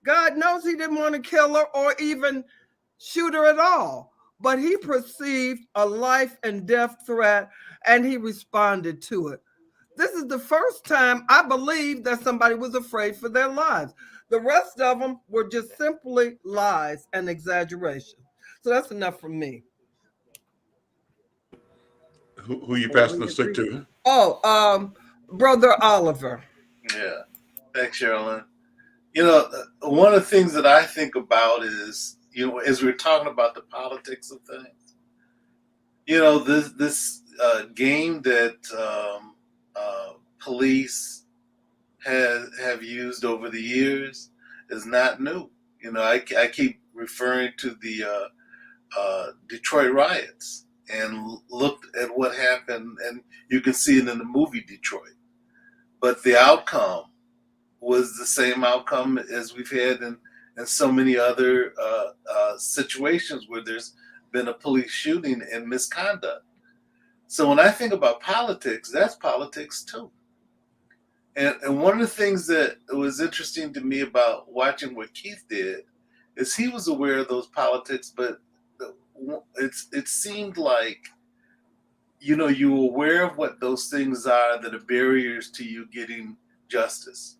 God knows he didn't want to kill her or even shoot her at all. But he perceived a life and death threat and he responded to it. This is the first time I believe that somebody was afraid for their lives. The rest of them were just simply lies and exaggeration. So that's enough from me. Who you passing the stick to? Oh, Brother Oliver. Yeah. Thanks, Sherilyn. You know, one of the things that I think about is, you know, as we're talking about the politics of things, you know, this game that police have used over the years is not new. You know, I keep referring to the Detroit riots and looked at what happened, and you can see it in the movie Detroit. But the outcome was the same outcome as we've had in so many other situations where there's been a police shooting and misconduct. So when I think about politics, that's politics too. And one of the things that was interesting to me about watching what Keith did is he was aware of those politics, but it seemed like, you know, you were aware of what those things are that are barriers to you getting justice.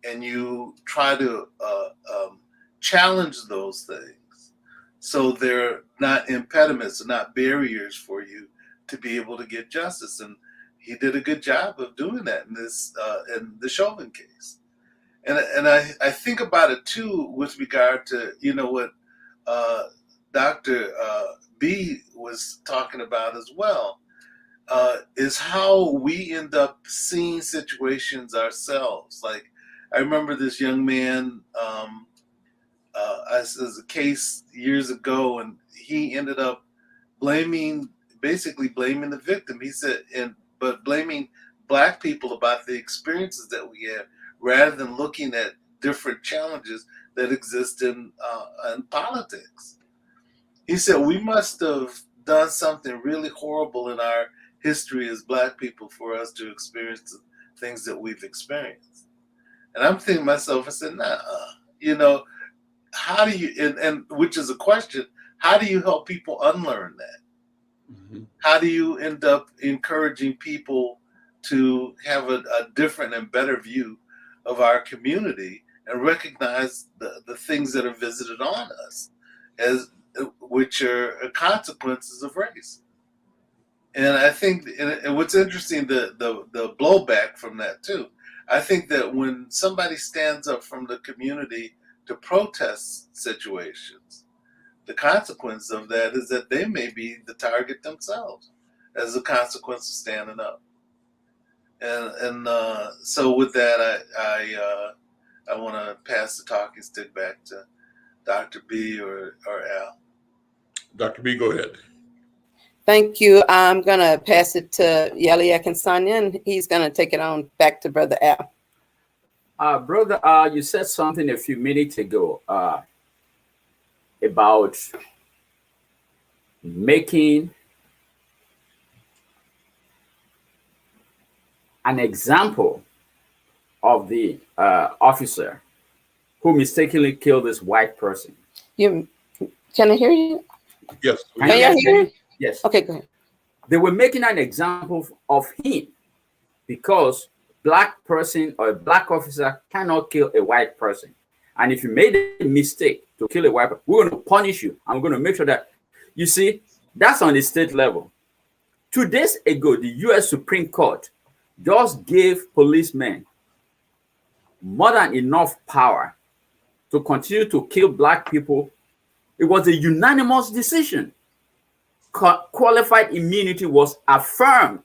And you try to challenge those things so they're not impediments, not barriers for you to be able to get justice. And he did a good job of doing that in this in the Chauvin case. And I think about it too with regard to, you know, what Dr. B was talking about as well, is how we end up seeing situations ourselves. Like, I remember this young man, as a case years ago, and he ended up basically blaming the victim. He said, but blaming Black people about the experiences that we have, rather than looking at different challenges that exist in politics. He said, we must have done something really horrible in our history as Black people for us to experience the things that we've experienced. And I'm thinking to myself, I said, nah, you know, how do you, and which is a question, how do you help people unlearn that? Mm-hmm. How do you end up encouraging people to have a different and better view of our community and recognize the things that are visited on us, as which are consequences of race? And I think, and what's interesting, the blowback from that too, I think that when somebody stands up from the community to protest situations, the consequence of that is that they may be the target themselves as a consequence of standing up. And so with that, I want to pass the talking stick back to Dr. B or Al. Dr. B, go ahead. Thank you. I'm going to pass it to Yali Akinsanya, and he's going to take it on back to Brother Al. Brother, you said something a few minutes ago about making an example of the officer who mistakenly killed this white person. Can I hear you? Yes. Can you hear me? Yes. Okay, go ahead. They were making an example of him because Black person or a Black officer cannot kill a white person. And if you made a mistake to kill a white person, we're going to punish you. I'm going to make sure that, you see, that's on the state level. 2 days ago, the U.S. Supreme Court just gave policemen more than enough power to continue to kill Black people. It was a unanimous decision. Qualified immunity was affirmed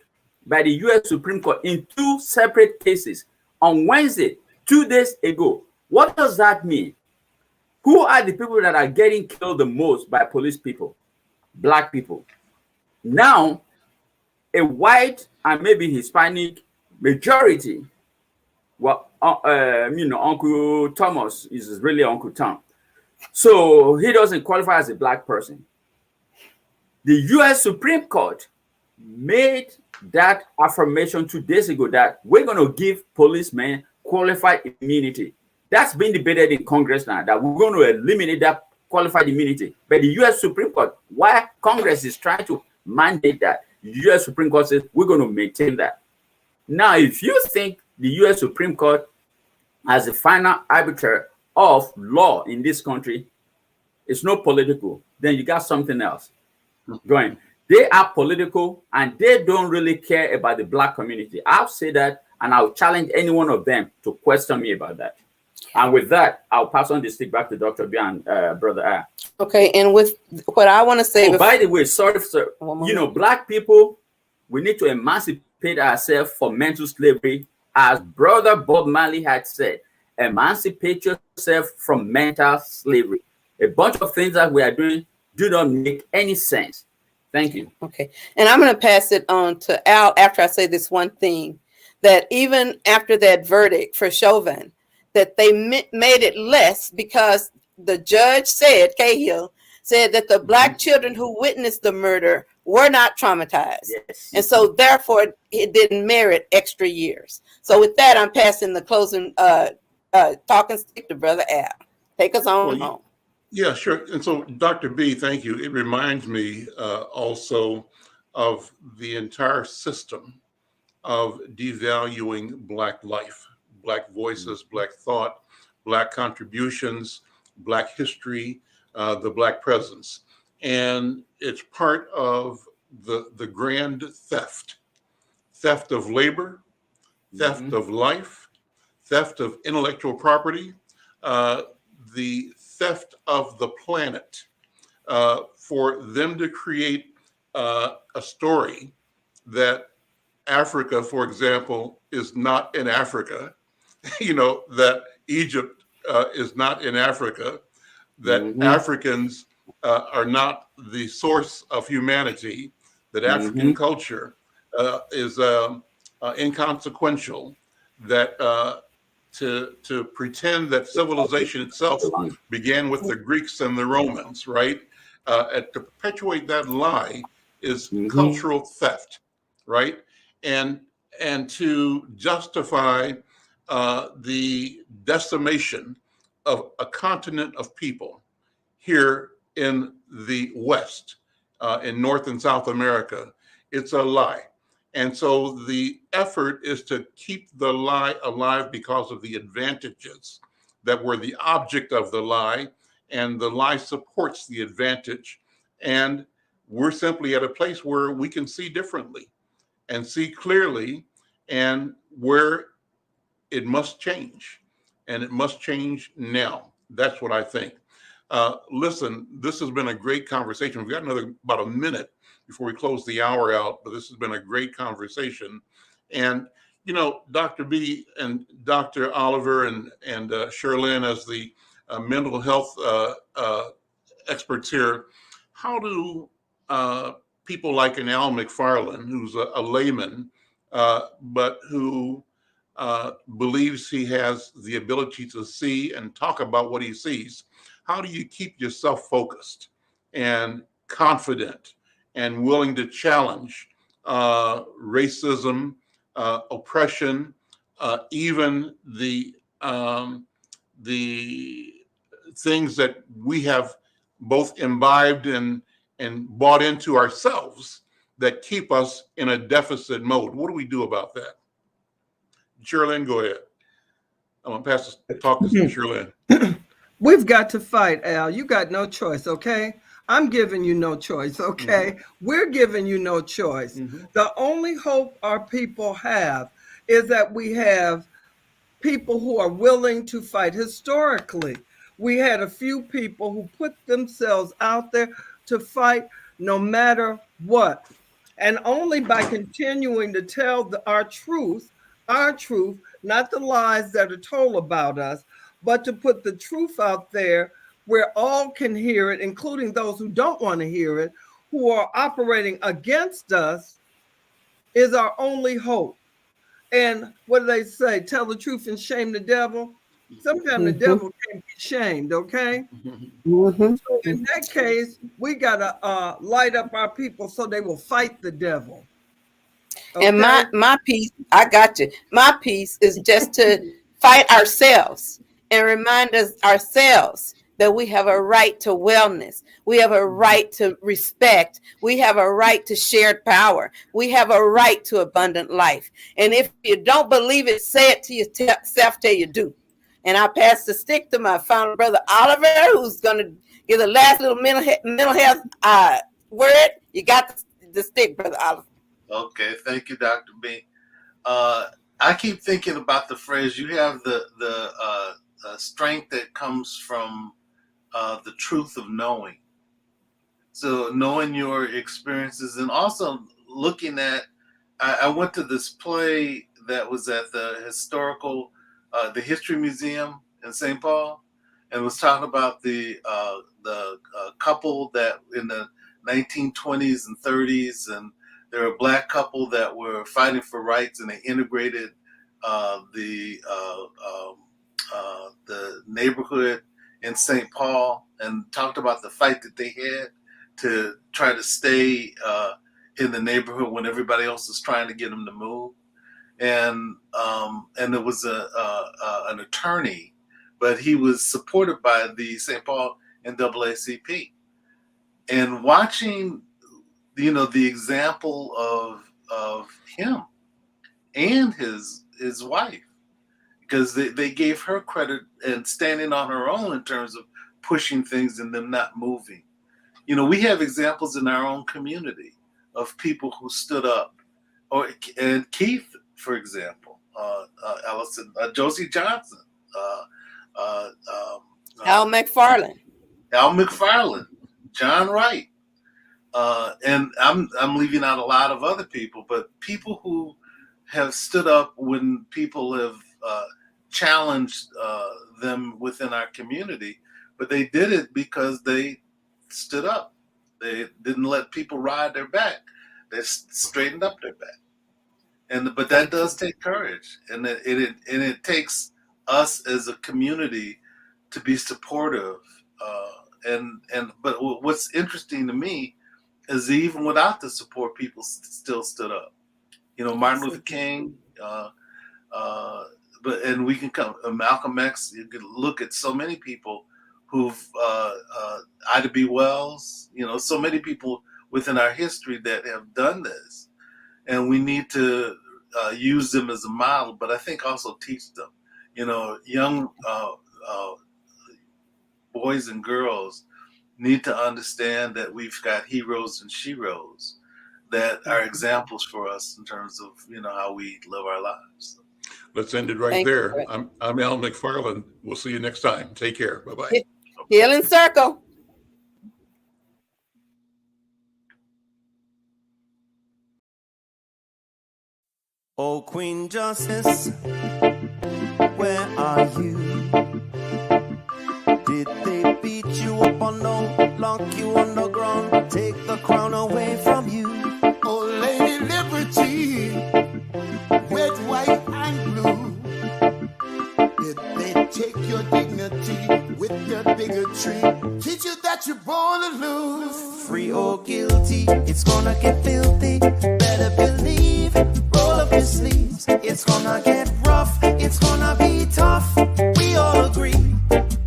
by the U.S. Supreme Court in 2 separate cases on Wednesday, 2 days ago. What does that mean? Who are the people that are getting killed the most by police people? Black people. Now, a white and maybe Hispanic majority, well, Uncle Thomas is really Uncle Tom. So he doesn't qualify as a black person. The US Supreme Court made that affirmation 2 days ago that we're going to give policemen qualified immunity. That's been debated in Congress now, that we're going to eliminate that qualified immunity. But the US Supreme Court, why Congress is trying to mandate that, the US Supreme Court says we're going to maintain that. Now, if you think the US Supreme Court as the final arbiter of law in this country, it's not political, then you got something else going. They are political and they don't really care about the black community. I'll say that, and I'll challenge any one of them to question me about that. And with that, I'll pass on the stick back to Dr. B and Brother R. Okay, and with what I want to say. Oh, by the way, sorry, sir. You know, black people, we need to emancipate ourselves from mental slavery. As Brother Bob Marley had said, emancipate yourself from mental slavery. A bunch of things that we are doing do not make any sense. Thank you. Okay. And I'm going to pass it on to Al after I say this one thing, that even after that verdict for Chauvin, that they made it less because the judge said, Cahill said that the black children who witnessed the murder were not traumatized. Yes. And so therefore it didn't merit extra years. So with that, I'm passing the closing talking stick to Brother Al. Take us on home. Yeah, sure. And so, Dr. B, thank you. It reminds me also of the entire system of devaluing Black life, Black voices, Black thought, Black contributions, Black history, the Black presence. And it's part of the grand theft of labor, theft of life, theft of intellectual property, the theft of the planet, for them to create a story that Africa, for example, is not in Africa, that Egypt is not in Africa, that Africans are not the source of humanity, that African culture is inconsequential, that to pretend that civilization itself began with the Greeks and the Romans, right? To perpetuate that lie is cultural theft, right? And to justify the decimation of a continent of people here in the West, in North and South America, it's a lie. And so the effort is to keep the lie alive because of the advantages that were the object of the lie, and the lie supports the advantage. And we're simply at a place where we can see differently and see clearly, and where it must change, and it must change now. That's what I think. Listen, this has been a great conversation. We've got about a minute before we close the hour out, but this has been a great conversation. And, Dr. B and Dr. Oliver and Sherlyn, as the mental health experts here, how do people like an Al McFarlane, who's a layman, but who believes he has the ability to see and talk about what he sees, how do you keep yourself focused and confident and willing to challenge racism, oppression, even the things that we have both imbibed and bought into ourselves that keep us in a deficit mode? What do we do about that? Sherlyn, go ahead. I'm gonna pass the talk to Sherlyn. We've got to fight, Al. You got no choice, okay? I'm giving you no choice, okay? We're giving you no choice. The only hope our people have is that we have people who are willing to fight. Historically, we had a few people who put themselves out there to fight no matter what. And only by continuing to tell our truth, not the lies that are told about us, but to put the truth out there, where all can hear it, including those who don't want to hear it, who are operating against us, is our only hope. And what do they say? Tell the truth and shame the devil. Sometimes the devil can't be shamed, okay? So in that case, we got to light up our people so they will fight the devil. Okay? And my piece, I got you. My piece is just to fight ourselves and remind us ourselves that we have a right to wellness. We have a right to respect. We have a right to shared power. We have a right to abundant life. And if you don't believe it, say it to yourself till you do. And I pass the stick to my founder brother Oliver, who's going to give the last little mental health word. You got the stick, brother Oliver. Okay, thank you, Dr. B. I keep thinking about the phrase, you have the strength that comes from the truth of knowing. So knowing your experiences, and also looking at, I went to this play that was at the History Museum in St. Paul, and was talking about the couple that in the 1920s and 30s, and there were a black couple that were fighting for rights, and they integrated the neighborhood in St. Paul, and talked about the fight that they had to try to stay in the neighborhood when everybody else was trying to get them to move. And there was an attorney, but he was supported by the St. Paul NAACP. And watching, the example of him and his wife, because they gave her credit and standing on her own in terms of pushing things and them not moving. We have examples in our own community of people who stood up, and Keith, for example, Allison, Josie Johnson, Al McFarlane, John Wright, and I'm leaving out a lot of other people, but people who have stood up when people have challenged them within our community, but they did it because they stood up. They didn't let people ride their back. They straightened up their back. But that does take courage, and it takes us as a community to be supportive. But what's interesting to me is even without the support, people still stood up. Martin Luther King, and we can come Malcolm X. You can look at so many people who've Ida B. Wells. So many people within our history that have done this, and we need to use them as a model. But I think also teach them. Young boys and girls need to understand that we've got heroes and sheroes that are examples for us in terms of how we live our lives. Let's end it right there. I'm Al McFarlane. We'll see you next time. Take care. Bye-bye. Healing Circle. Oh, Queen Justice, where are you? Did they beat you up or no? Lock you on the ground, take the crown away from you? Oh, Lady Liberty, red, white, and blue. Did they take your dignity with their bigotry? Teach you that you're born to lose. Free or guilty, it's gonna get filthy. Better believe, roll up your sleeves. It's gonna get rough, it's gonna be tough. We all agree,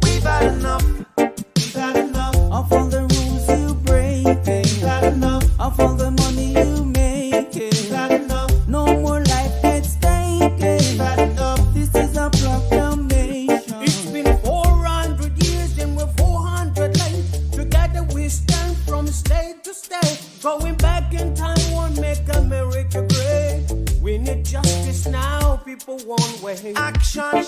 we've had enough. We've had enough of all the rules you break. We've had enough of all the money you make. We've had enough. No more life at stake. We've had enough. This is a proclamation. It's been 400 years and we're 400 late. Together we stand from state to state. Going back in time won't make America great. We need justice now, people won't wait. Action,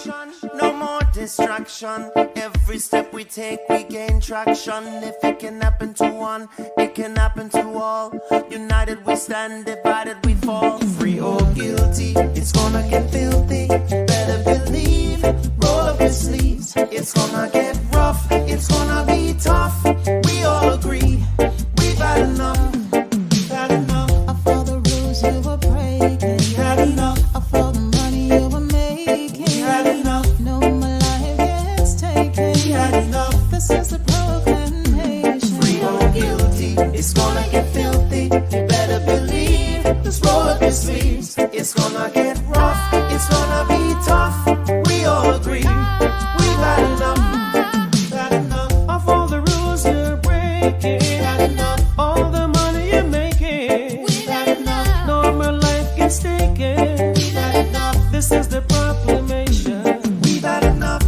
no more distraction. Every step we take, we gain traction. If it can happen to one, it can happen to all. United we stand, divided we fall. Free or guilty, it's gonna get filthy. Better believe, roll up your sleeves. It's gonna get rough, it's gonna taken. We had enough of all the money you were making. We had enough. No more life gets taken. We had enough. This is a proclamation. Free or guilty, it's gonna get filthy. You better believe this roll up your sleeves. It's gonna get rough. It's gonna be tough. We all agree. We've had enough. We've had enough of all the rules you're breaking. We've had enough. All the money you're making. We've had enough. No more life gets taken. We've had enough. This is the proclamation. We've had enough.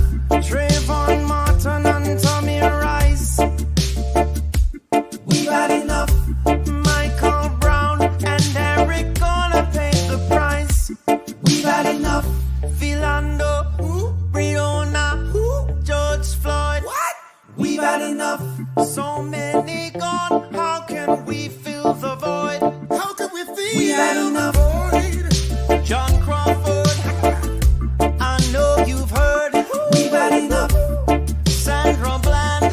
Trayvon Martin and Tommy Rice. We've had enough. Michael Brown and Eric gonna pay the price. We've had enough. Philando, Breonna, George Floyd. What? We've had enough. So many gone. How can we fill the void? How can we feel? We've had enough. John Crawford, I know you've heard. We've had enough. Sandra Bland,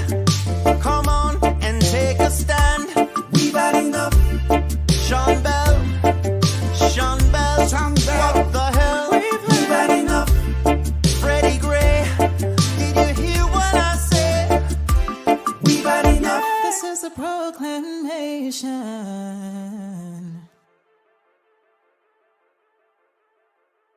come on and take a stand. We've had enough. Sean Bell, what the hell? We've had enough. Freddie Gray, did you hear what I said? We've had enough. This is a proclamation.